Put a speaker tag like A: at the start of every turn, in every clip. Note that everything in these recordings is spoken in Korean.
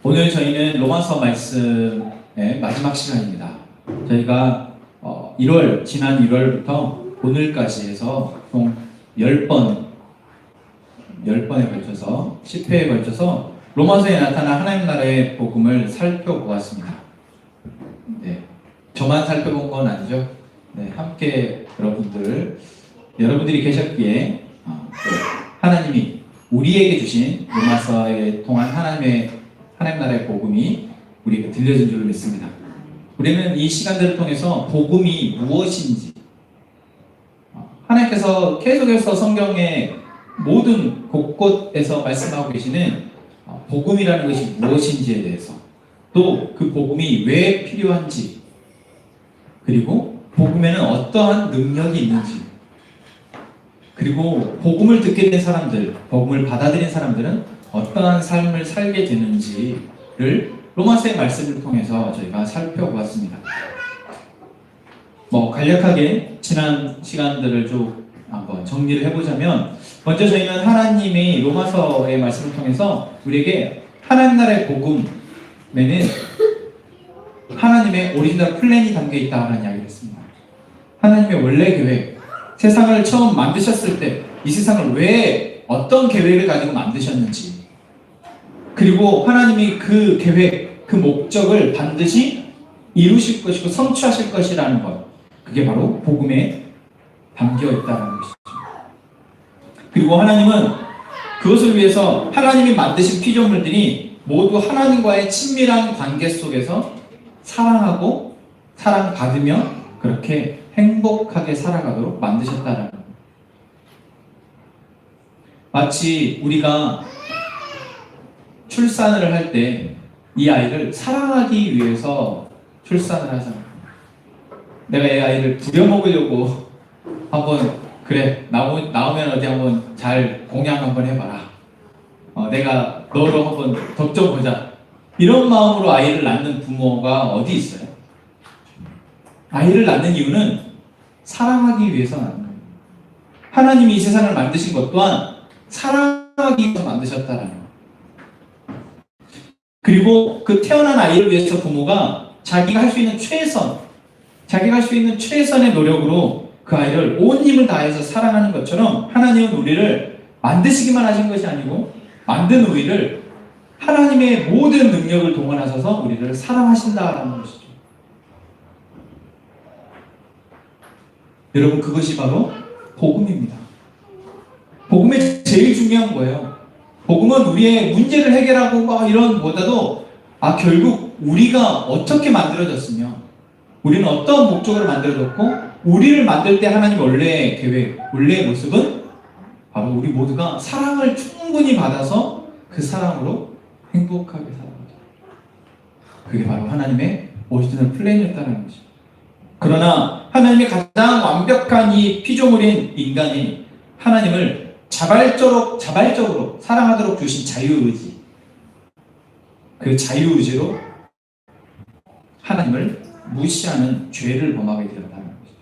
A: 오늘 저희는 로마서 말씀의 마지막 시간입니다. 저희가 지난 1월부터 오늘까지 해서 총 10번에 걸쳐서 10회에 걸쳐서 로마서에 나타난 하나님 나라의 복음을 살펴보았습니다. 네, 저만 살펴본 건 아니죠. 네, 함께 여러분들이 계셨기에 하나님이 우리에게 주신 로마서에 통한 하나님 나라의 복음이 우리에게 들려진 줄로 믿습니다. 우리는 이 시간들을 통해서 복음이 무엇인지, 하나님께서 계속해서 성경의 모든 곳곳에서 말씀하고 계시는 복음이라는 것이 무엇인지에 대해서, 또 그 복음이 왜 필요한지, 그리고 복음에는 어떠한 능력이 있는지, 그리고 복음을 듣게 된 사람들, 복음을 받아들인 사람들은 어떠한 삶을 살게 되는지를 로마서의 말씀을 통해서 저희가 살펴보았습니다. 간략하게 지난 시간들을 좀 한번 정리를 해보자면, 먼저 저희는 하나님의 로마서의 말씀을 통해서 우리에게 하나님 나라의 복음에는 하나님의 오리지널 플랜이 담겨있다는 이야기를 했습니다. 하나님의 원래 계획, 세상을 처음 만드셨을 때 이 세상을 왜 어떤 계획을 가지고 만드셨는지, 그리고 하나님이 그 계획, 그 목적을 반드시 이루실 것이고 성취하실 것이라는 것, 그게 바로 복음에 담겨 있다는 것이죠. 그리고 하나님은 그것을 위해서 하나님이 만드신 피조물들이 모두 하나님과의 친밀한 관계 속에서 사랑하고 사랑받으며 그렇게 행복하게 살아가도록 만드셨다는 것. 마치 우리가 출산을 할 때 이 아이를 사랑하기 위해서 출산을 하잖아요. 내가 이 아이를 부려먹으려고 한번, 그래, 나오면 어디 한번 잘 공양 한번 해봐라. 내가 너로 한번 덮쳐보자. 이런 마음으로 아이를 낳는 부모가 어디 있어요? 아이를 낳는 이유는 사랑하기 위해서 낳는 거예요. 하나님이 이 세상을 만드신 것 또한 사랑하기 위해서 만드셨다라는 거예요. 그리고 그 태어난 아이를 위해서 부모가 자기가 할 수 있는 최선의 노력으로 그 아이를 온 힘을 다해서 사랑하는 것처럼, 하나님은 우리를 만드시기만 하신 것이 아니고 만든 우리를 하나님의 모든 능력을 동원하셔서 우리를 사랑하신다라는 것이죠. 여러분, 그것이 바로 복음입니다. 복음의 제일 중요한 거예요. 복음은 우리의 문제를 해결하고 이런 보다도 결국 우리가 어떻게 만들어졌으며 우리는 어떤 목적으로 만들어졌고, 우리를 만들 때 하나님 원래의 계획, 원래의 모습은 바로 우리 모두가 사랑을 충분히 받아서 그 사랑으로 행복하게 살아가자. 그게 바로 하나님의 오리지널 플랜이었다는 것이죠. 그러나 하나님의 가장 완벽한 이 피조물인 인간이 하나님을 자발적으로 사랑하도록 주신 자유의지, 그 자유의지로 하나님을 무시하는 죄를 범하게 되었다는 것이죠.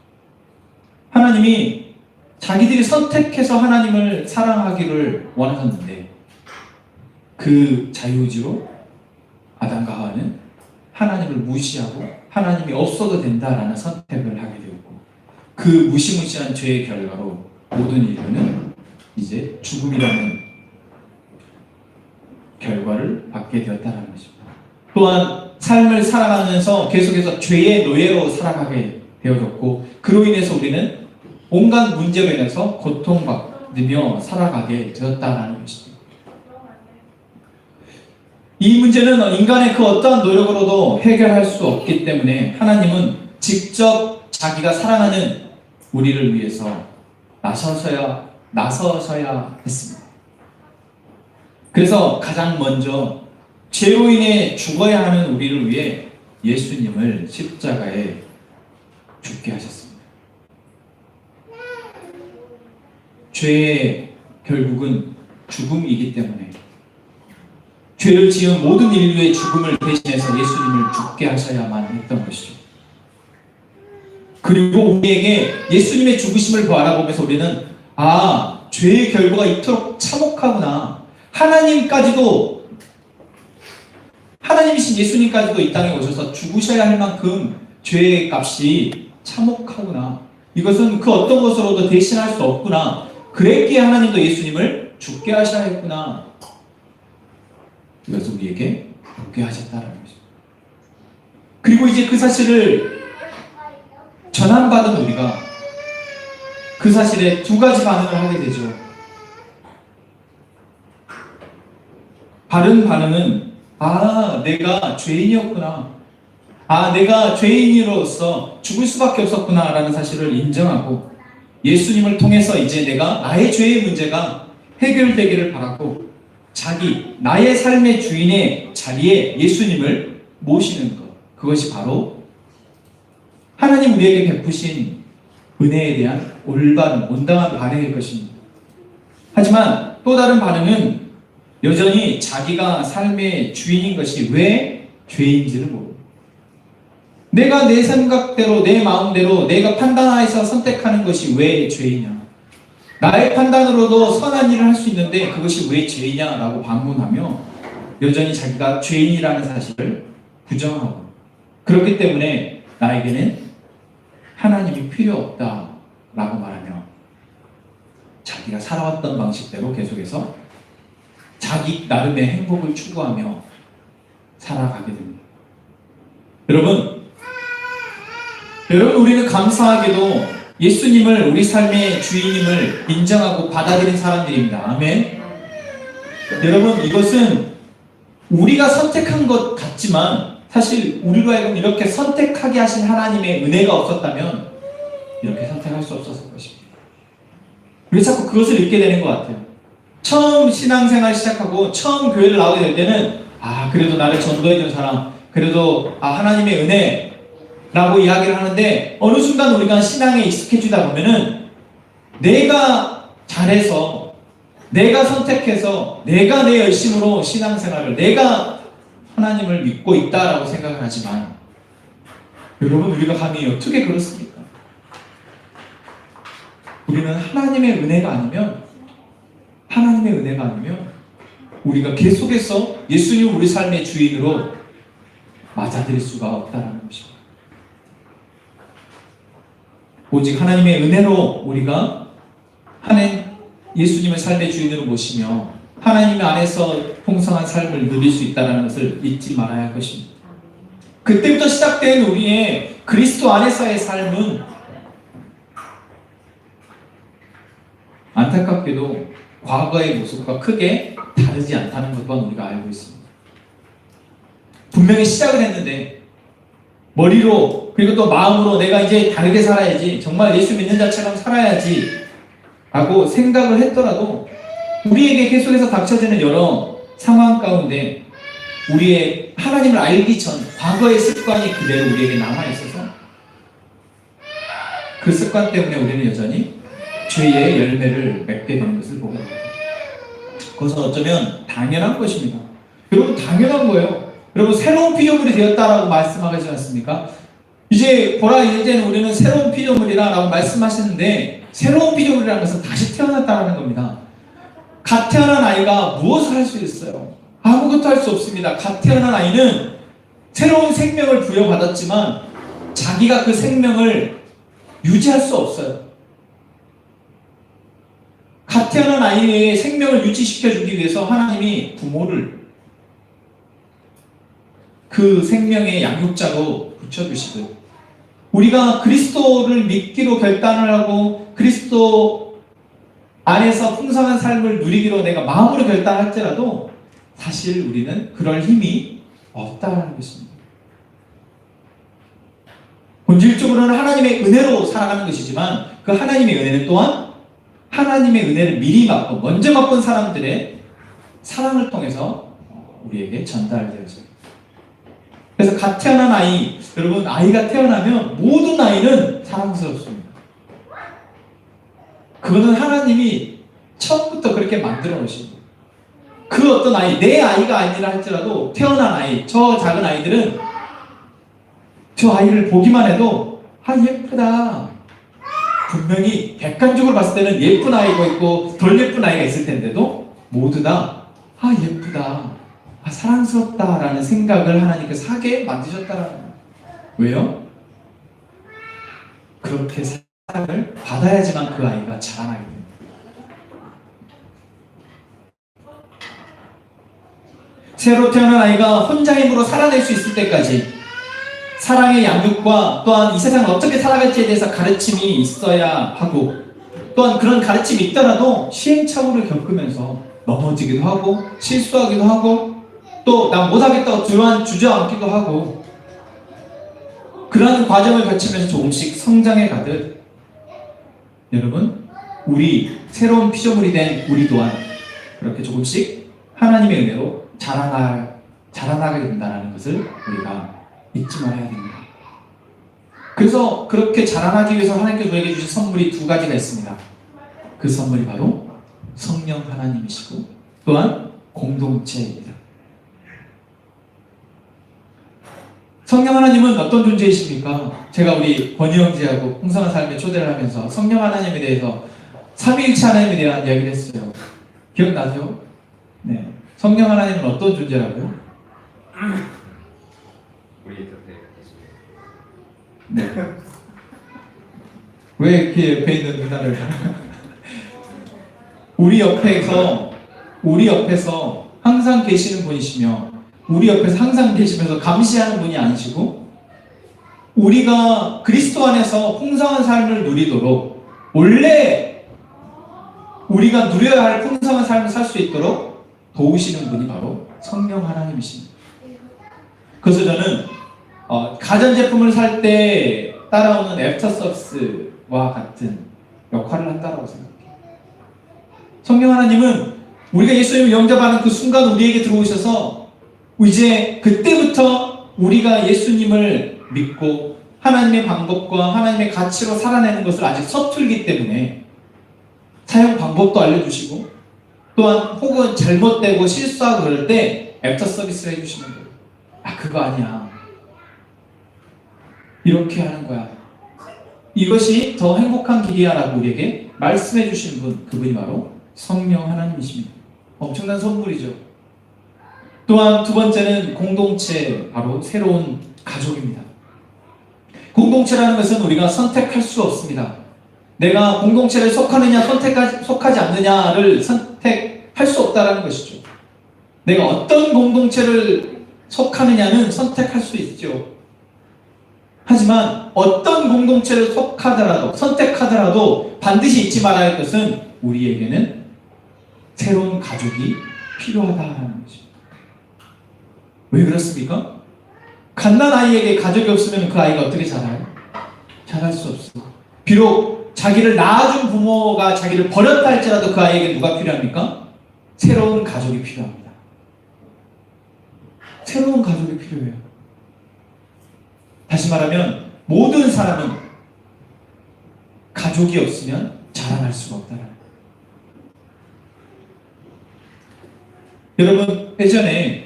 A: 하나님이 자기들이 선택해서 하나님을 사랑하기를 원하셨는데, 그 자유의지로 아담과 하와는 하나님을 무시하고 하나님이 없어도 된다라는 선택을 하게 되었고, 그 무시무시한 죄의 결과로 모든 인류는 이제 죽음이라는 결과를 받게 되었다는 것입니다. 또한 삶을 살아가면서 계속해서 죄의 노예로 살아가게 되어졌고, 그로 인해서 우리는 온갖 문제로 인해서 고통받으며 살아가게 되었다는 것입니다. 이 문제는 인간의 그 어떠한 노력으로도 해결할 수 없기 때문에 하나님은 직접 자기가 사랑하는 우리를 위해서 나서셔야 했습니다. 그래서 가장 먼저 죄로 인해 죽어야 하는 우리를 위해 예수님을 십자가에 죽게 하셨습니다. 죄의 결국은 죽음이기 때문에 죄를 지은 모든 인류의 죽음을 대신해서 예수님을 죽게 하셔야만 했던 것이죠. 그리고 우리에게 예수님의 죽으심을 바라보면서 우리는 죄의 결과가 이토록 참혹하구나, 하나님이신 예수님까지도 이 땅에 오셔서 죽으셔야 할 만큼 죄의 값이 참혹하구나. 이것은 그 어떤 것으로도 대신할 수 없구나. 그랬기에 하나님도 예수님을 죽게 하셔야 했구나. 이것을 우리에게 보게 하셨다는 것입니다. 그리고 이제 그 사실을 전함받은 우리가 그 사실에 두 가지 반응을 하게 되죠. 바른 반응은 내가 죄인이었구나. 내가 죄인으로서 죽을 수밖에 없었구나 라는 사실을 인정하고 예수님을 통해서 이제 내가 나의 죄의 문제가 해결되기를 바라고 나의 삶의 주인의 자리에 예수님을 모시는 것. 그것이 바로 하나님 우리에게 베푸신 은혜에 대한 올바른, 온당한 반응일 것입니다. 하지만 또 다른 반응은 여전히 자기가 삶의 주인인 것이 왜 죄인지를 모릅니다. 내가 내 생각대로, 내 마음대로 내가 판단하여서 선택하는 것이 왜 죄이냐. 나의 판단으로도 선한 일을 할 수 있는데 그것이 왜 죄이냐라고 반문하며 여전히 자기가 죄인이라는 사실을 부정하고, 그렇기 때문에 나에게는 하나님이 필요 없다라고 말하며 자기가 살아왔던 방식대로 계속해서 자기 나름의 행복을 추구하며 살아가게 됩니다. 여러분 우리는 감사하게도 예수님을 우리 삶의 주인임을 인정하고 받아들인 사람들입니다. 아멘. 여러분, 이것은 우리가 선택한 것 같지만 사실 우리로 하여금 이렇게 선택하게 하신 하나님의 은혜가 없었다면 이렇게 선택할 수 없었을 것입니다. 왜 자꾸 그것을 잊게 되는 것 같아요. 처음 신앙생활 시작하고 처음 교회를 나오게 될 때는 그래도 나를 전도해준 사람, 그래도 하나님의 은혜라고 이야기를 하는데 어느 순간 우리가 신앙에 익숙해지다 보면은 내가 잘해서, 내가 선택해서, 내가 내 열심으로 신앙생활을, 내가 하나님을 믿고 있다라고 생각을 하지만 여러분, 우리가 감히 어떻게 그렇습니까? 우리는 하나님의 은혜가 아니면 우리가 계속해서 예수님을 우리 삶의 주인으로 맞아들일 수가 없다는 것입니다. 오직 하나님의 은혜로 우리가 예수님을 삶의 주인으로 모시며 하나님 안에서 풍성한 삶을 누릴 수 있다는 것을 잊지 말아야 할 것입니다. 그때부터 시작된 우리의 그리스도 안에서의 삶은 안타깝게도 과거의 모습과 크게 다르지 않다는 것만 우리가 알고 있습니다. 분명히 시작을 했는데 머리로, 그리고 또 마음으로 내가 이제 다르게 살아야지, 정말 예수 믿는 자처럼 살아야지 라고 생각을 했더라도 우리에게 계속해서 닥쳐지는 여러 상황 가운데 우리의 하나님을 알기 전 과거의 습관이 그대로 우리에게 남아있어서 그 습관 때문에 우리는 여전히 죄의 열매를 맺게 되는 것을 보게 됩니다. 그것은 어쩌면 당연한 것입니다. 여러분, 당연한 거예요. 여러분, 새로운 피조물이 되었다라고 말씀하지 않습니까? 이제는 우리는 새로운 피조물이라 라고 말씀하시는데, 새로운 피조물이라는 것은 다시 태어났다는 겁니다. 갓 태어난 아이가 무엇을 할 수 있어요? 아무것도 할 수 없습니다. 갓 태어난 아이는 새로운 생명을 부여받았지만 자기가 그 생명을 유지할 수 없어요. 갓 태어난 아이의 생명을 유지시켜주기 위해서 하나님이 부모를 그 생명의 양육자로 붙여주시고, 우리가 그리스도를 믿기로 결단을 하고 그리스도 안에서 풍성한 삶을 누리기로 내가 마음으로 결단할지라도 사실 우리는 그럴 힘이 없다는 것입니다. 본질적으로는 하나님의 은혜로 살아가는 것이지만 그 하나님의 은혜는 또한 하나님의 은혜를 미리 맛본, 먼저 맛본 사람들의 사랑을 통해서 우리에게 전달되어져요. 그래서 갓 태어난 아이, 여러분, 아이가 태어나면 모든 아이는 사랑스럽습니다. 그거는 하나님이 처음부터 그렇게 만들어 놓으신 거예요. 그 어떤 아이, 내 아이가 아니라 할지라도 태어난 아이, 저 작은 아이들은 저 아이를 보기만 해도 예쁘다. 분명히 객관적으로 봤을 때는 예쁜 아이가 있고 덜 예쁜 아이가 있을 텐데도 모두 다 예쁘다, 사랑스럽다라는 생각을 하나님께서 하게 만드셨다라는 거예요. 왜요? 그렇게 사랑을 받아야지만 그 아이가 자라나게 됩니다. 새로 태어난 아이가 혼자 힘으로 살아낼 수 있을 때까지 사랑의 양육과 또한 이 세상을 어떻게 살아갈지에 대해서 가르침이 있어야 하고, 또한 그런 가르침이 있더라도 시행착오를 겪으면서 넘어지기도 하고 실수하기도 하고 또 난 못하겠다고 주저앉기도 하고, 그러한 과정을 거치면서 조금씩 성장해 가듯 여러분, 우리 새로운 피조물이 된 우리 또한 그렇게 조금씩 하나님의 은혜로 자라나게 된다는 것을 우리가 잊지 말아야 됩니다. 그래서 그렇게 자라나기 위해서 하나님께서 우리에게 주신 선물이 두 가지가 있습니다. 그 선물이 바로 성령 하나님이시고 또한 공동체입니다. 성령 하나님은 어떤 존재이십니까? 제가 우리 권희 형제하고 풍성한 삶에 초대를 하면서 성령 하나님에 대해서 삼위일체 하나님에 대한 이야기를 했어요. 기억나죠? 네. 성령 하나님은 어떤 존재라고요?
B: 우리 곁에 계십니다.
A: 네. 왜 이렇게 옆에 있는 누나를 우리 옆에서 항상 계시는 분이시며 우리 옆에서 항상 계시면서 감시하는 분이 아니시고, 우리가 그리스도 안에서 풍성한 삶을 누리도록, 원래 우리가 누려야 할 풍성한 삶을 살 수 있도록 도우시는 분이 바로 성령 하나님이십니다. 그래서 저는 가전제품을 살 때 따라오는 애프터 서비스와 같은 역할을 한다고 생각해요. 성령 하나님은 우리가 예수님을 영접하는 그 순간 우리에게 들어오셔서 이제 그때부터 우리가 예수님을 믿고 하나님의 방법과 하나님의 가치로 살아내는 것을 아직 서툴기 때문에 사용 방법도 알려주시고, 또한 혹은 잘못되고 실수하고 그럴 때 애프터 서비스를 해주시는 거예요. 아, 그거 아니야, 이렇게 하는 거야, 이것이 더 행복한 길이야 라고 우리에게 말씀해 주신 분, 그분이 바로 성령 하나님이십니다. 엄청난 선물이죠. 또한 두 번째는 공동체, 바로 새로운 가족입니다. 공동체라는 것은 우리가 선택할 수 없습니다. 내가 공동체를 속하느냐 속하지 않느냐를 선택할 수 없다는 것이죠. 내가 어떤 공동체를 속하느냐는 선택할 수 있죠. 하지만 어떤 공동체를 선택하더라도 반드시 잊지 말아야 할 것은 우리에게는 새로운 가족이 필요하다는 것입니다. 왜 그렇습니까? 갓난아이에게 가족이 없으면 그 아이가 어떻게 자라요? 자랄 수 없어요. 비록 자기를 낳아준 부모가 자기를 버렸다 할지라도 그 아이에게 누가 필요합니까? 새로운 가족이 필요합니다. 새로운 가족이 필요해요. 다시 말하면 모든 사람은 가족이 없으면 자라날 수가 없다는 거예요. 여러분, 예전에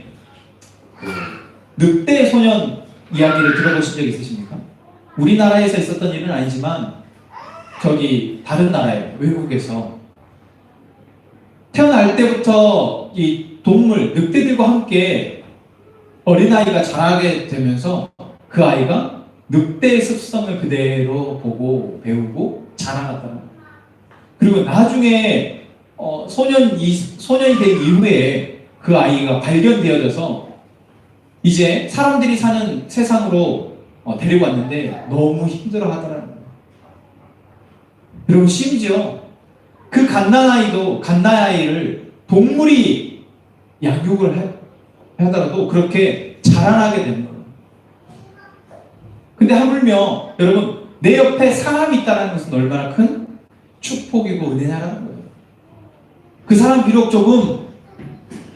A: 늑대 소년 이야기를 들어보신 적 있으십니까? 우리나라에서 있었던 일은 아니지만 저기 다른 나라에, 외국에서 태어날 때부터 이 동물, 늑대들과 함께 어린아이가 자라게 되면서 그 아이가 늑대의 습성을 그대로 보고 배우고 자라났다는 거예요. 그리고 나중에 소년이 된 이후에 그 아이가 발견되어져서 이제 사람들이 사는 세상으로 데리고 왔는데 너무 힘들어 하더라는 거예요. 여러분, 심지어 그 갓난아이를 동물이 양육을 하더라도 그렇게 자라나게 되는 거예요. 근데 하물며 여러분, 내 옆에 사람이 있다는 것은 얼마나 큰 축복이고 은혜냐라는 거예요. 그 사람 비록 조금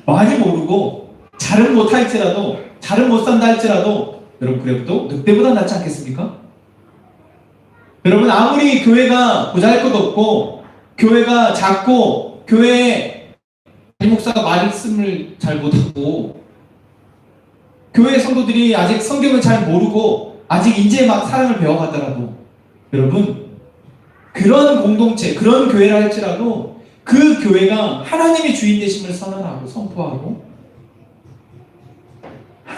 A: 많이 모르고 잘은 못할지라도, 잘은 못 산다 할지라도 여러분, 그래도 늑대보다 낫지 않겠습니까? 여러분, 아무리 교회가 보잘것없고 교회가 작고 교회에 목사가 말씀을 잘 못하고 교회 성도들이 아직 성경을 잘 모르고 아직 이제 막 사랑을 배워가더라도 여러분, 그런 공동체, 그런 교회라 할지라도 그 교회가 하나님의 주인 되심을 선언하고 선포하고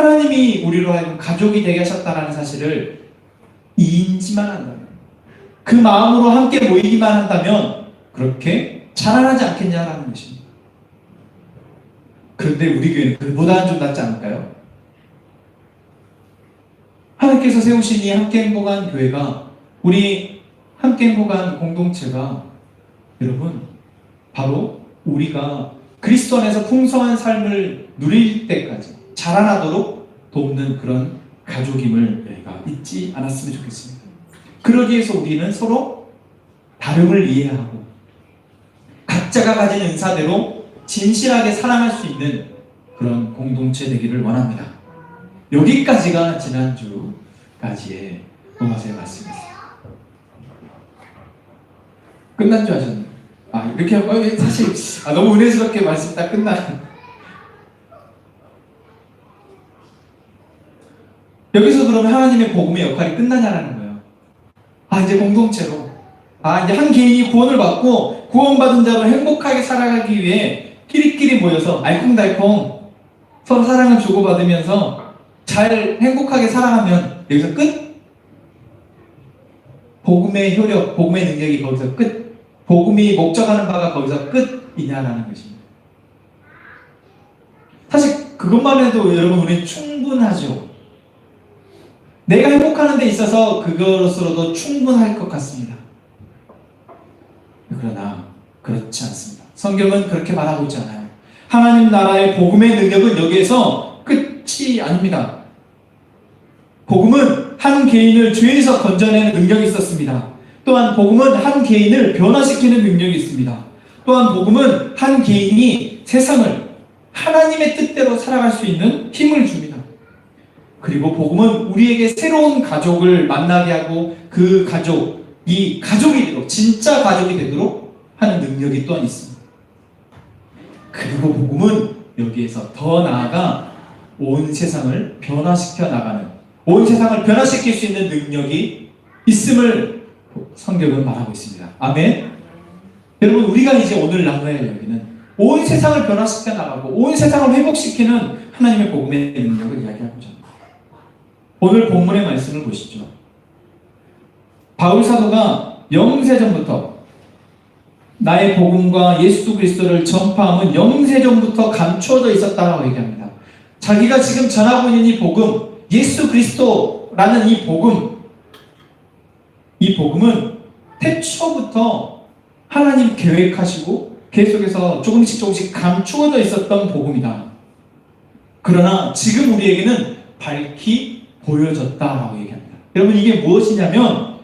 A: 하나님이 우리로 하여금 가족이 되게 하셨다는 사실을 인지만 한다면, 그 마음으로 함께 모이기만 한다면 그렇게 자라나지 않겠냐라는 것입니다. 그런데 우리 교회는 그보다는 좀 낫지 않을까요? 하나님께서 세우신 이 함께 행복한 교회가, 우리 함께 행복한 공동체가 여러분 바로 우리가 그리스도 안에서 풍성한 삶을 누릴 때까지 자라나도록 돕는 그런 가족임을 저희가 잊지 않았으면 좋겠습니다. 그러기 위해서 우리는 서로 다름을 이해하고 각자가 가진 은사대로 진실하게 사랑할 수 있는 그런 공동체 되기를 원합니다. 여기까지가 지난주까지의 로마서의 말씀이었어요. 끝난 줄 아셨나요? 이렇게 하고 사실 너무 은혜스럽게 말씀 딱 끝나는. 여기서 그러면 하나님의 복음의 역할이 끝나냐라는 거예요. 이제 공동체로, 이제 한 개인이 구원을 받고 구원받은 자로 행복하게 살아가기 위해 끼리끼리 모여서 알콩달콩 서로 사랑을 주고받으면서 잘 행복하게 살아가면 여기서 끝? 복음의 효력, 복음의 능력이 거기서 끝? 복음이 목적하는 바가 거기서 끝이냐라는 것입니다. 사실 그것만 해도 여러분 우리는 충분하죠. 내가 행복하는 데 있어서 그것으로도 충분할 것 같습니다. 그러나 그렇지 않습니다. 성경은 그렇게 말하고 있지 않아요. 하나님 나라의 복음의 능력은 여기에서 끝이 아닙니다. 복음은 한 개인을 죄에서 건져내는 능력이 있었습니다. 또한 복음은 한 개인을 변화시키는 능력이 있습니다. 또한 복음은 한 개인이 세상을 하나님의 뜻대로 살아갈 수 있는 힘을 줍니다. 그리고 복음은 우리에게 새로운 가족을 만나게 하고 그 가족이 가족이 되도록, 진짜 가족이 되도록 하는 능력이 또한 있습니다. 그리고 복음은 여기에서 더 나아가 온 세상을 변화시켜 나가는, 온 세상을 변화시킬 수 있는 능력이 있음을 성경은 말하고 있습니다. 아멘. 여러분, 우리가 이제 오늘 나눠야 할 여기는 온 세상을 변화시켜 나가고 온 세상을 회복시키는 하나님의 복음의 능력을 이야기하고자 합니다. 오늘 본문의 말씀을 보시죠. 바울 사도가 영세전부터 나의 복음과 예수 그리스도를 전파함은 영세전부터 감추어져 있었다라고 얘기합니다. 자기가 지금 전하고 있는 이 복음, 예수 그리스도라는 이 복음은 태초부터 하나님 계획하시고 계속해서 조금씩 감추어져 있었던 복음이다. 그러나 지금 우리에게는 밝히 보여졌다라고 얘기합니다. 여러분, 이게 무엇이냐면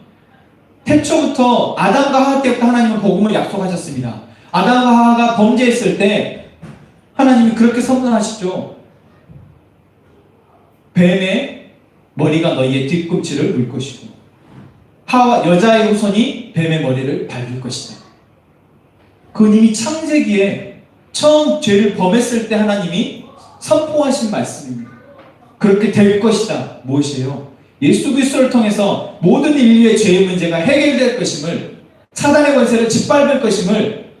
A: 태초부터 아담과 하와 때부터 하나님은 복음을 약속하셨습니다. 아담과 하와가 범죄했을 때 하나님이 그렇게 선언하시죠. 뱀의 머리가 너희의 뒤꿈치를 물 것이고 하와 여자의 후손이 뱀의 머리를 밟을 것이다. 그건 이미 창세기에 처음 죄를 범했을 때 하나님이 선포하신 말씀입니다. 그렇게 될 것이다. 무엇이에요? 예수 그리스도를 통해서 모든 인류의 죄의 문제가 해결될 것임을, 사단의 권세를 짓밟을 것임을,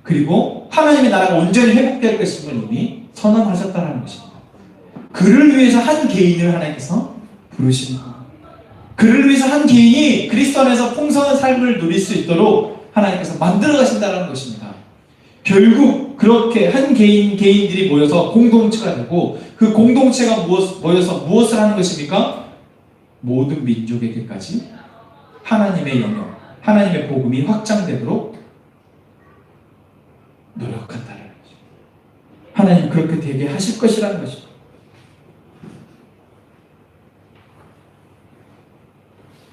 A: 그리고 하나님의 나라가 온전히 회복될 것임을 이미 선언하셨다는 것입니다. 그를 위해서 한 개인을 하나님께서 부르시는 겁니다. 그를 위해서 한 개인이 그리스도 안에서 풍성한 삶을 누릴 수 있도록 하나님께서 만들어 가신다는 것입니다. 결국 그렇게 한 개인들이 모여서 공동체가 되고 그 공동체가 모여서 무엇을 하는 것입니까? 모든 민족에게까지 하나님의 영역, 하나님의 복음이 확장되도록 노력한다는 거죠. 하나님 그렇게 되게 하실 것이라는 것입니다.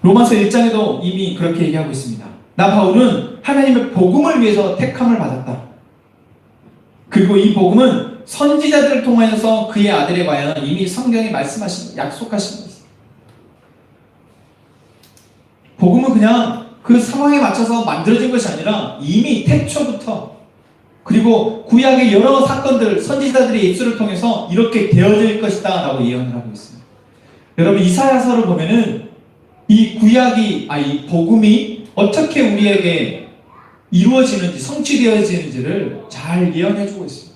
A: 로마서 1장에도 이미 그렇게 얘기하고 있습니다. 나 바울은 하나님의 복음을 위해서 택함을 받았다. 그리고 이 복음은 선지자들을 통하여서 그의 아들에 관한 이미 성경이 말씀하신, 약속하신 것입니다. 복음은 그냥 그 상황에 맞춰서 만들어진 것이 아니라 이미 태초부터, 그리고 구약의 여러 사건들, 선지자들의 입술을 통해서 이렇게 되어질 것이다 라고 예언을 하고 있습니다. 여러분, 이사야서를 보면은 이 복음이 어떻게 우리에게 이루어지는지, 성취되어지는지를 잘 예언해주고 있습니다.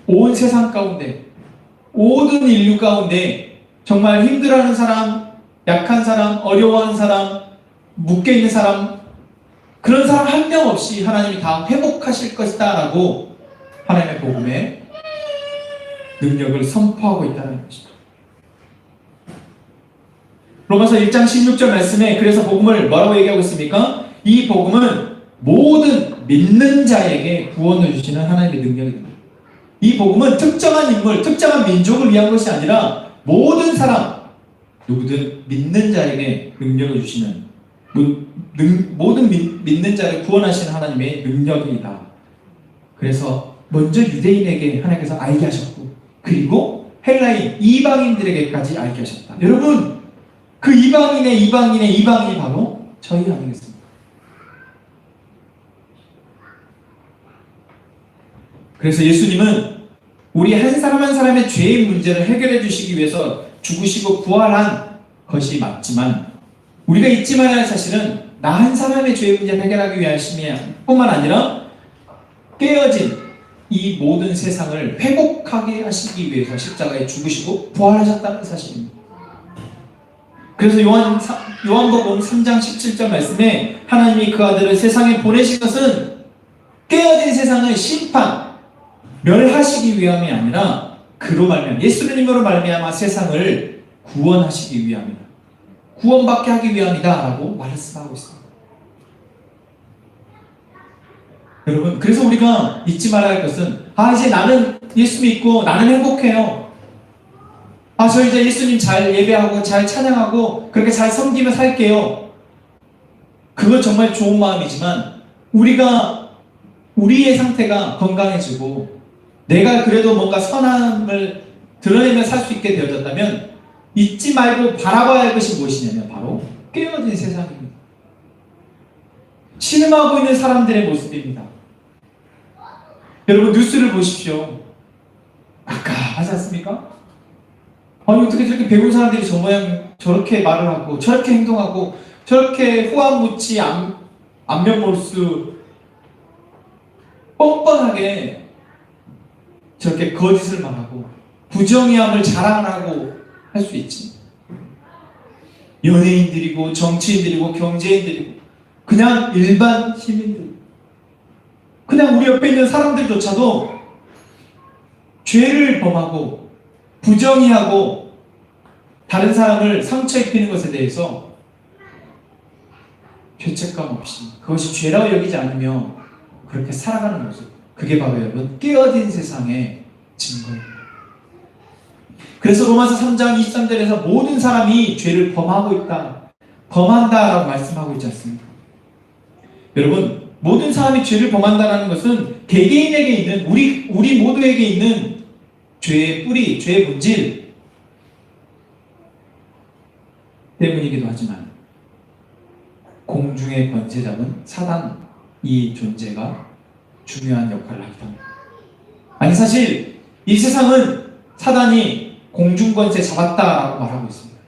A: 온 세상 가운데, 모든 인류 가운데 정말 힘들어하는 사람, 약한 사람, 어려워하는 사람, 묶여있는 사람, 그런 사람 한 명 없이 하나님이 다 회복하실 것이다 라고 하나님의 복음의 능력을 선포하고 있다는 것입니다. 로마서 1장 16절 말씀에 그래서 복음을 뭐라고 얘기하고 있습니까? 이 복음은 모든 믿는 자에게 구원을 주시는 하나님의 능력입니다. 이 복음은 특정한 인물, 특정한 민족을 위한 것이 아니라 모든 사람, 누구든 믿는 자에게 능력을 주시는, 모든 믿는 자를 구원하시는 하나님의 능력이다. 그래서 먼저 유대인에게 하나님께서 알게 하셨고, 그리고 헬라인, 이방인들에게까지 알게 하셨다. 여러분, 그 이방인이 바로 저희 아니겠습니까? 그래서 예수님은 우리 한 사람 한 사람의 죄의 문제를 해결해 주시기 위해서 죽으시고 부활한 것이 맞지만, 우리가 잊지 말아야 할 사실은 나 한 사람의 죄의 문제를 해결하기 위하심이 뿐만 아니라 깨어진 이 모든 세상을 회복하게 하시기 위해서 십자가에 죽으시고 부활하셨다는 사실입니다. 그래서 요한복음 3장 17절 말씀에 하나님이 그 아들을 세상에 보내신 것은 깨어진 세상의 심판, 멸하시기 위함이 아니라 그로 말미암아 예수님으로 말미암아 세상을 구원하시기 위함이다. 구원받게 하기 위함이다 라고 말씀하고 있습니다. 여러분, 그래서 우리가 잊지 말아야 할 것은 이제 나는 예수 믿고 나는 행복해요. 저 이제 예수님 잘 예배하고 잘 찬양하고 그렇게 잘 섬기며 살게요. 그건 정말 좋은 마음이지만 우리의 상태가 건강해지고 내가 그래도 뭔가 선함을 드러내며 살 수 있게 되어졌다면 잊지 말고 바라봐야 할 것이 무엇이냐면 바로 깨어진 세상입니다. 신음하고 있는 사람들의 모습입니다. 여러분, 뉴스를 보십시오. 깝깝하지 않습니까? 어떻게 저렇게 배운 사람들이 저 모양 저렇게 말을 하고 저렇게 행동하고 저렇게 후안무치 안면몰수 뻔뻔하게 저렇게 거짓을 말하고 부정의함을 자랑하고 할 수 있지. 연예인들이고 정치인들이고 경제인들이고 그냥 일반 시민들, 그냥 우리 옆에 있는 사람들조차도 죄를 범하고 부정의하고 다른 사람을 상처 입히는 것에 대해서 죄책감 없이 그것이 죄라고 여기지 않으며 그렇게 살아가는 모습, 그게 바로 여러분 깨어진 세상의 증거입니다. 그래서 로마서 3장 23절에서 모든 사람이 죄를 범한다라고 말씀하고 있지 않습니까? 여러분, 모든 사람이 죄를 범한다는 것은 개개인에게 있는 우리 모두에게 있는 죄의 뿌리, 죄의 본질 때문이기도 하지만 공중의 권세 잡은 사단 이 존재가 중요한 역할을 하기도 합니다. 아니, 사실 이 세상은 사단이 공중권세 잡았다라고 말하고 있습니다.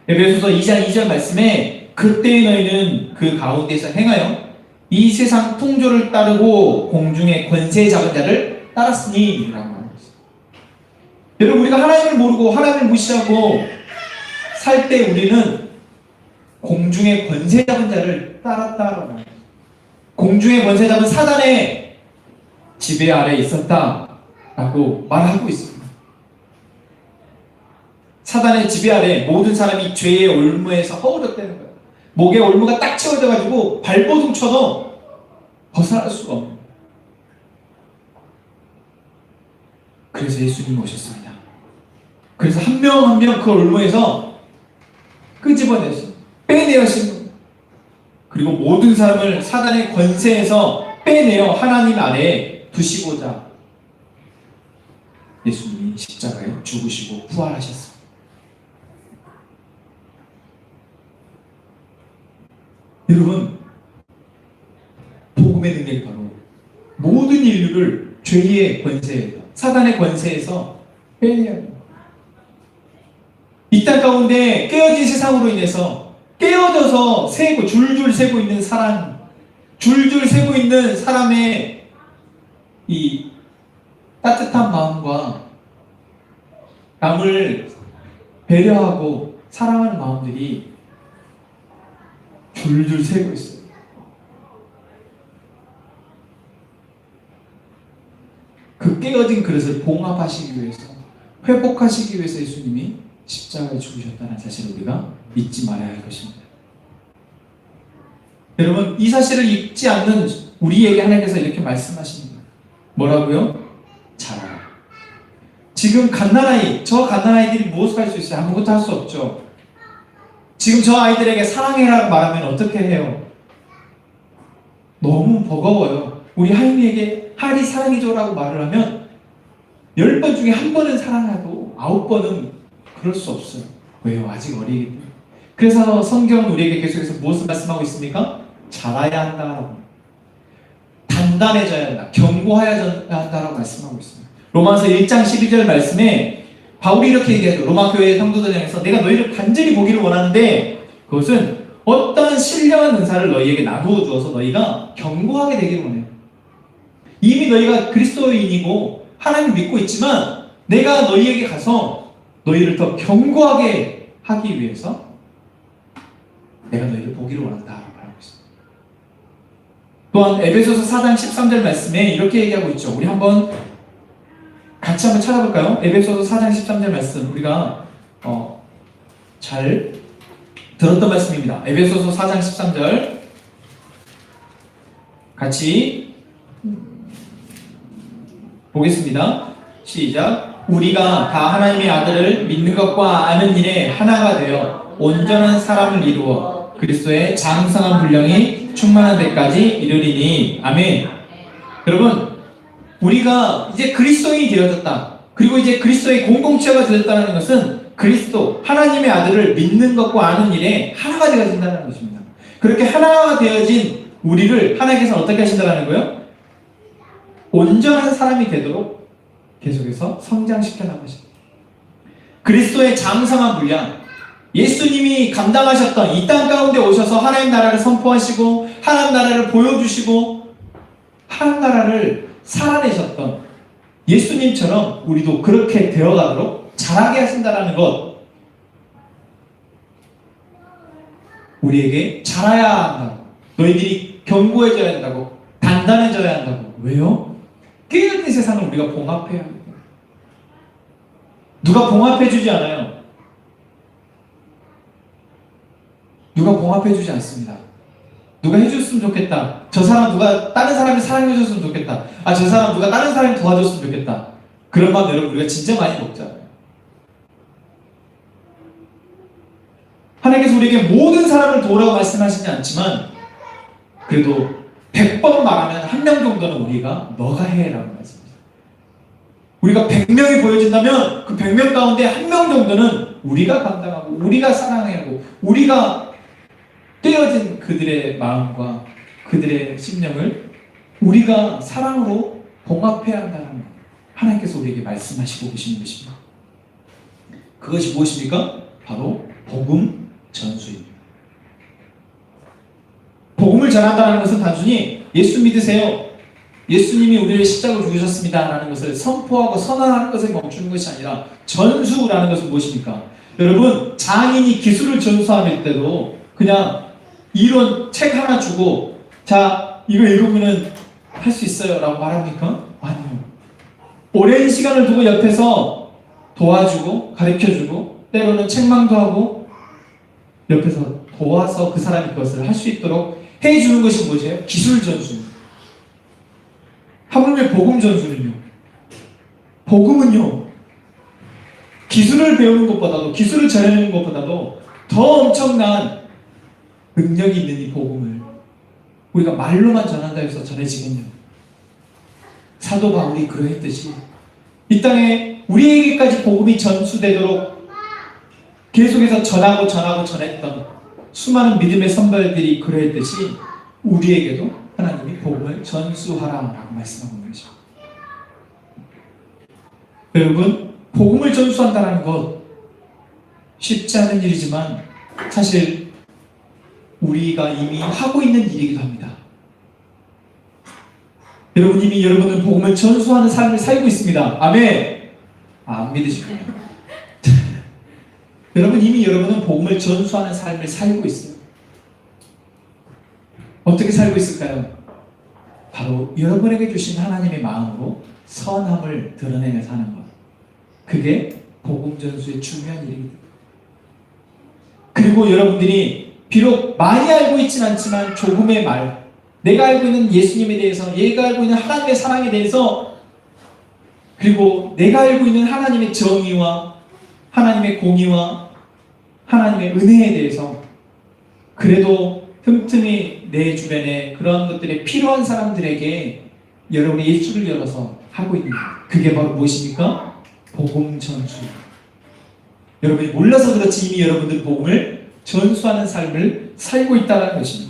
A: 에베소서 2장 2절 말씀에 그때의 너희는 그 가운데서 행하여 이 세상 풍조를 따르고 공중의 권세 잡은 자를 따랐으니 라고 말하고 있습니다. 여러분, 우리가 하나님을 모르고 하나님을 무시하고 살 때 우리는 공중의 권세 잡은 자를 따랐다라고 말합니다. 공중의 권세 잡은 사단의 지배 아래 있었다라고 말하고 있습니다. 사단의 지배 아래 모든 사람이 죄의 올무에서 허우적대는 거예요. 목에 올무가 딱 채워져가지고 발버둥 쳐도 벗어날 수가 없는 거예요. 그래서 예수님이 오셨습니다. 그래서 한 명 한 명 그 올무에서 끄집어내서 빼내어신 겁니다. 그리고 모든 사람을 사단의 권세에서 빼내어 하나님 아래에 두시고자 예수님이 십자가에 죽으시고 부활하셨습니다. 여러분, 복음의 능력이 바로 모든 인류를 죄의 권세에서, 사단의 권세에서 빼내야 합니다. 이 땅 가운데 깨어진 세상으로 인해서 깨어져서 새고 줄줄 새고 있는 사람, 줄줄 새고 있는 사람의 이 따뜻한 마음과 남을 배려하고 사랑하는 마음들이 줄줄 새고 있어요. 그 깨어진 그릇을 봉합하시기 위해서, 회복하시기 위해서 예수님이 십자가에 죽으셨다는 사실을 우리가 잊지 말아야 할 것입니다. 여러분, 이 사실을 잊지 않는 우리에게 하나님께서 이렇게 말씀하십니다. 뭐라고요? 자라라. 지금 갓난아이, 저 갓난아이들이 무엇을 할 수 있어요? 아무것도 할 수 없죠. 지금 저 아이들에게 사랑해라고 말하면 어떻게 해요? 너무 버거워요. 우리 하임이에게 하리 사랑해줘라고 말을 하면 10번 중에 1번은 사랑하고 9번은 그럴 수 없어요. 왜요? 아직 어리기 때문에. 그래서 성경은 우리에게 계속해서 무엇을 말씀하고 있습니까? 자라야 한다라고, 단단해져야 한다, 견고해야 한다라고 말씀하고 있습니다. 로마서 1장 12절 말씀에 바울이 이렇게 얘기하죠. 로마 교회 성도들 향해서 내가 너희를 간절히 보기를 원하는데 그것은 어떤 신령한 은사를 너희에게 나누어 주어서 너희가 견고하게 되기를 원해요. 이미 너희가 그리스도인이고 하나님 믿고 있지만 내가 너희에게 가서 너희를 더 견고하게 하기 위해서 내가 너희를 보기를 원한다라고 말하고 있습니다. 또한 에베소서 4장 13절 말씀에 이렇게 얘기하고 있죠. 우리 같이 한번 찾아볼까요? 에베소서 4장 13절 말씀, 우리가 잘 들었던 말씀입니다. 에베소서 4장 13절 같이 보겠습니다. 시작. 우리가 다 하나님의 아들을 믿는 것과 아는 일에 하나가 되어 온전한 사람을 이루어 그리스도의 장성한 분량이 충만한 데까지 이르리니. 아멘. 여러분, 우리가 이제 그리스도인이 되어졌다. 그리고 이제 그리스도의 공동체가 되었다는 것은 그리스도, 하나님의 아들을 믿는 것과 아는 일에 하나가 되어진다는 것입니다. 그렇게 하나가 되어진 우리를 하나님께서 어떻게 하신다는 거예요? 온전한 사람이 되도록 계속해서 성장시켜 나가십니다. 그리스도의 장성한 분량, 예수님이 감당하셨던 이 땅 가운데 오셔서 하나님 나라를 선포하시고 하나님 나라를 보여주시고 하나님 나라를 살아내셨던 예수님처럼 우리도 그렇게 되어가도록 자라게 하신다는 것, 우리에게 자라야 한다고, 너희들이 견고해져야 한다고, 단단해져야 한다고. 왜요? 깨어진 세상을 우리가 봉합해야 합니다. 누가 봉합해주지 않아요. 누가 봉합해주지 않습니다. 누가 해줬으면 좋겠다. 저 사람 누가 다른 사람이 사랑해줬으면 좋겠다. 아, 저 사람 누가 다른 사람이 도와줬으면 좋겠다. 그런 마음 여러분 우리가 진짜 많이 먹잖아요. 하나님께서 우리에게 모든 사람을 도우라고 말씀하시지 않지만 그래도 100번 말하면 1명 정도는 우리가 너가 해라고 말씀합니다. 우리가 100명이 보여진다면 그 100명 가운데 1명 정도는 우리가 감당하고 우리가 사랑해야 하고 우리가 떼어진 그들의 마음과 그들의 심령을 우리가 사랑으로 봉합해야 한다는 것, 하나님께서 우리에게 말씀하시고 계시는 것입니다. 그것이 무엇입니까? 바로 복음 전수입니다. 복음을 전한다는 것은 단순히 예수 믿으세요, 예수님이 우리를 십자가로 죽으셨습니다 라는 것을 선포하고 선언하는 것에 멈추는 것이 아니라 전수라는 것은 무엇입니까? 여러분, 장인이 기술을 전수할 때도 그냥 이론 책 하나 주고 자 이거 읽으면 할 수 있어요 라고 말합니까? 아니요. 오랜 시간을 두고 옆에서 도와주고 가르쳐주고 때로는 책망도 하고 옆에서 도와서 그 사람이 그것을 할 수 있도록 해주는 것이 무엇이에요? 기술 전수입니다. 하물며 복음 전수는요, 복음은요 기술을 배우는 것보다도, 기술을 전해내는 것보다도 더 엄청난 능력이 있는 이 복음을 우리가 말로만 전한다 해서 전해지면요, 사도 바울이 그러했듯이 이 땅에 우리에게까지 복음이 전수되도록 계속해서 전했던 수많은 믿음의 선배들이 그러했듯이 우리에게도 하나님이 복음을 전수하라라고 말씀하고 계십니다. 여러분, 복음을 전수한다는 것 쉽지 않은 일이지만 사실 우리가 이미 하고 있는 일이기도 합니다. 여러분 이미 여러분은 복음을 전수하는 삶을 살고 있습니다. 아멘. 안 믿으시군요. 여러분 이미 여러분은 복음을 전수하는 삶을 살고 있어요. 어떻게 살고 있을까요? 바로 여러분에게 주신 하나님의 마음으로 선함을 드러내며 사는 것. 그게 복음 전수의 중요한 일입니다. 그리고 여러분들이 비록 많이 알고 있진 않지만 조금의 말, 내가 알고 있는 예수님에 대해서, 내가 알고 있는 하나님의 사랑에 대해서, 그리고 내가 알고 있는 하나님의 정의와 하나님의 공의와 하나님의 은혜에 대해서 그래도 틈틈이 내 주변에 그런 것들에 필요한 사람들에게 여러분의 입술을 열어서 하고 있는 것. 그게 바로 무엇입니까? 복음 전수. 여러분이 몰라서 그렇지 이미 여러분들 복음을 전수하는 삶을 살고 있다는 것입니다.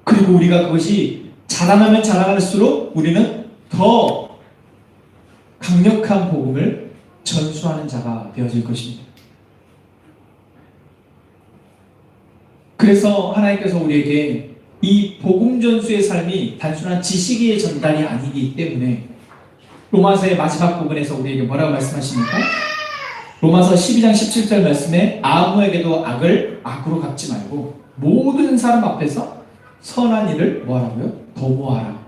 A: 그리고 우리가 그것이 자라나면 자라날수록 우리는 더 강력한 복음을 전수하는 자가 되어질 것입니다. 그래서 하나님께서 우리에게 이 복음 전수의 삶이 단순한 지식의 전달이 아니기 때문에 로마서의 마지막 부분에서 우리에게 뭐라고 말씀하십니까? 로마서 12장 17절 말씀에 아무에게도 악을 악으로 갚지 말고 모든 사람 앞에서 선한 일을 뭐하라고요? 도모하라.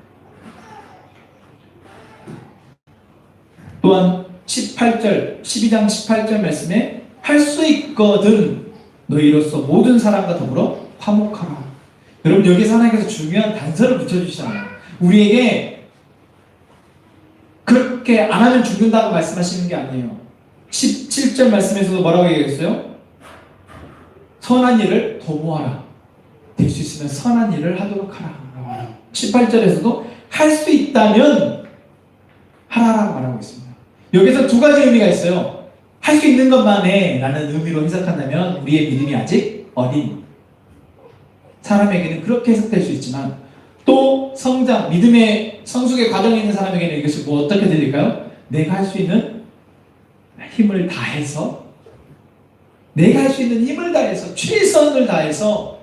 A: 또한 12장 18절 말씀에 할 수 있거든 너희로서 모든 사람과 더불어 화목하라. 여러분 여기서 하나님께서 중요한 단서를 붙여주시잖아요. 우리에게 그렇게 안 하면 죽는다고 말씀하시는 게 아니에요. 17절 말씀에서도 뭐라고 얘기했어요? 선한 일을 도모하라. 될 수 있으면 선한 일을 하도록 하라. 18절에서도 할 수 있다면 하라라고 말하고 있습니다. 여기서 두 가지 의미가 있어요. 할 수 있는 것만 해 라는 의미로 해석한다면 우리의 믿음이 아직 어린 사람에게는 그렇게 해석될 수 있지만 또 성장, 믿음의 성숙의 과정에 있는 사람에게는 이것이 뭐 어떻게 들릴까요? 내가 할 수 있는 힘을 다해서 내가 할 수 있는 힘을 다해서 최선을 다해서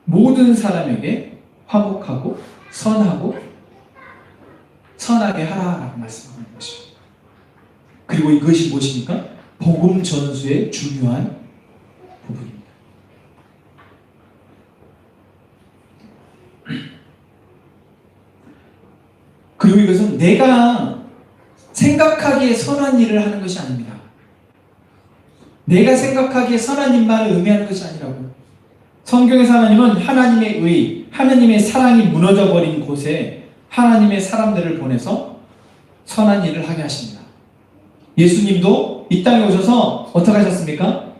A: 모든 사람에게 화목하고 선하고 선하게 하라라고 말씀하는 것입니다. 그리고 이것이 무엇입니까? 복음 전수의 중요한 부분입니다. 그리고 이것은 내가 생각하기에 선한 일을 하는 것이 아닙니다. 내가 생각하기에 선한 일만을 의미하는 것이 아니라고요. 성경에서 하나님은 하나님의 의, 하나님의 사랑이 무너져 버린 곳에 하나님의 사람들을 보내서 선한 일을 하게 하십니다. 예수님도 이 땅에 오셔서 어떻게 하셨습니까?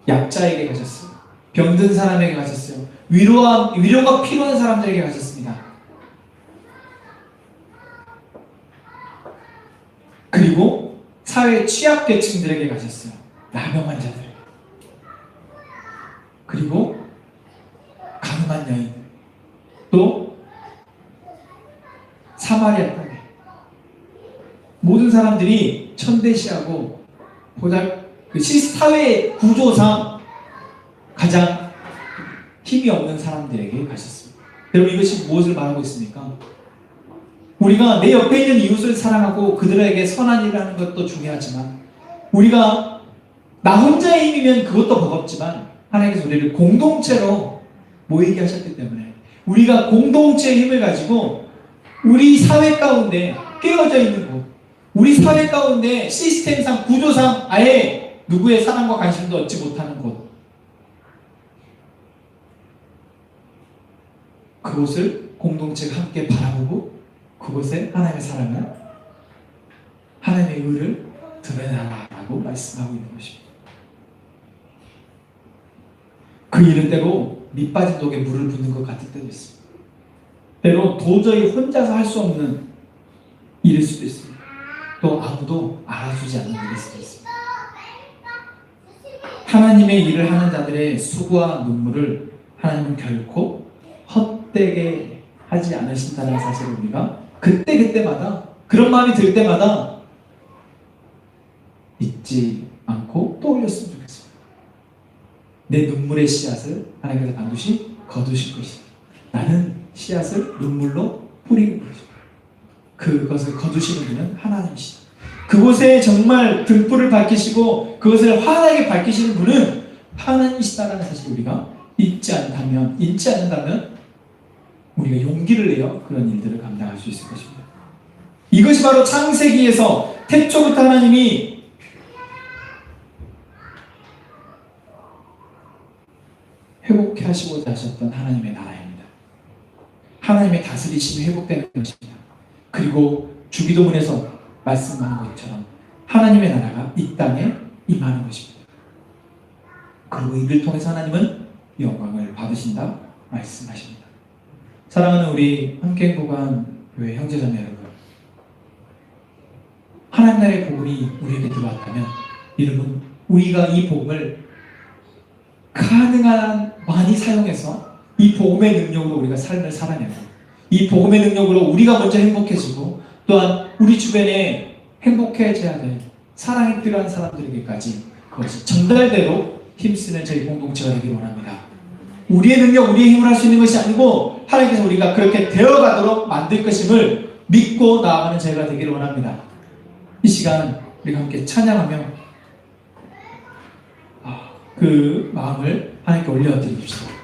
A: 약자에게 가셨어요. 병든 사람에게 가셨어요. 위로가 필요한 사람들에게 가셨습니다. 그리고 사회 취약계층들에게 가셨어요. 나병 환자들. 그리고 가늠한 여인. 또 사마리아 땅에. 모든 사람들이 천대시하고 사회 구조상 가장 힘이 없는 사람들에게 가셨습니다. 여러분 이것이 무엇을 말하고 있습니까? 우리가 내 옆에 있는 이웃을 사랑하고 그들에게 선한 일을 하는 것도 중요하지만 우리가 나 혼자의 힘이면 그것도 버겁지만 하나님께서 우리를 공동체로 모이게 하셨기 때문에 우리가 공동체의 힘을 가지고 우리 사회 가운데 깨어져 있는 곳, 우리 사회 가운데 시스템상 구조상 아예 누구의 사랑과 관심도 얻지 못하는 곳, 그곳을 공동체가 함께 바라보고 그곳에 하나님의 사랑을, 하나님의 의를 드러내라라고 말씀하고 있는 것입니다. 그 일은 때로 밑빠진 독에 물을 붓는 것 같을 때도 있습니다. 때로 도저히 혼자서 할 수 없는 일일 수도 있습니다. 또 아무도 알아주지 않는 일일 수도 있습니다. 하나님의 일을 하는 자들의 수고와 눈물을 하나님은 결코 헛되게 하지 않으신다는 사실을 우리가 그때마다 그런 마음이 들 때마다 잊지 않고 떠올렸으면 좋겠습니다. 내 눈물의 씨앗을 하나님께서 반드시 거두실 것이다. 나는 씨앗을 눈물로 뿌리는 것이다. 그것을 거두시는 분은 하나님이시다. 그곳에 정말 등불을 밝히시고 그것을 환하게 밝히시는 분은 하나님이시다라는 사실을 우리가 잊지 않는다면 우리가 용기를 내어 그런 일들을 감당할 수 있을 것입니다. 이것이 바로 창세기에서 태초부터 하나님이 회복해 하시고자 하셨던 하나님의 나라입니다. 하나님의 다스리심이 회복되는 것입니다. 그리고 주기도문에서 말씀하는 것처럼 하나님의 나라가 이 땅에 임하는 것입니다. 그리고 이를 통해서 하나님은 영광을 받으신다 말씀하십니다. 사랑하는 우리 함께 행복한 교회 형제자매 여러분, 하나님 나라의 복음이 우리에게 들어왔다면 이러면 우리가 이 복음을 가능한 많이 사용해서 이 복음의 능력으로 우리가 삶을 살아내고 이 복음의 능력으로 우리가 먼저 행복해지고 또한 우리 주변에 행복해져야 될 사랑이 필요한 사람들에게까지 그것이 전달대로 힘쓰는 저희 공동체가 되길 원합니다. 우리의 능력, 우리의 힘을 할 수 있는 것이 아니고 하나님께서 우리가 그렇게 되어가도록 만들 것임을 믿고 나아가는 저희가 되기를 원합니다. 이 시간 우리가 함께 찬양하며 그 마음을 하나님께 올려드립시다.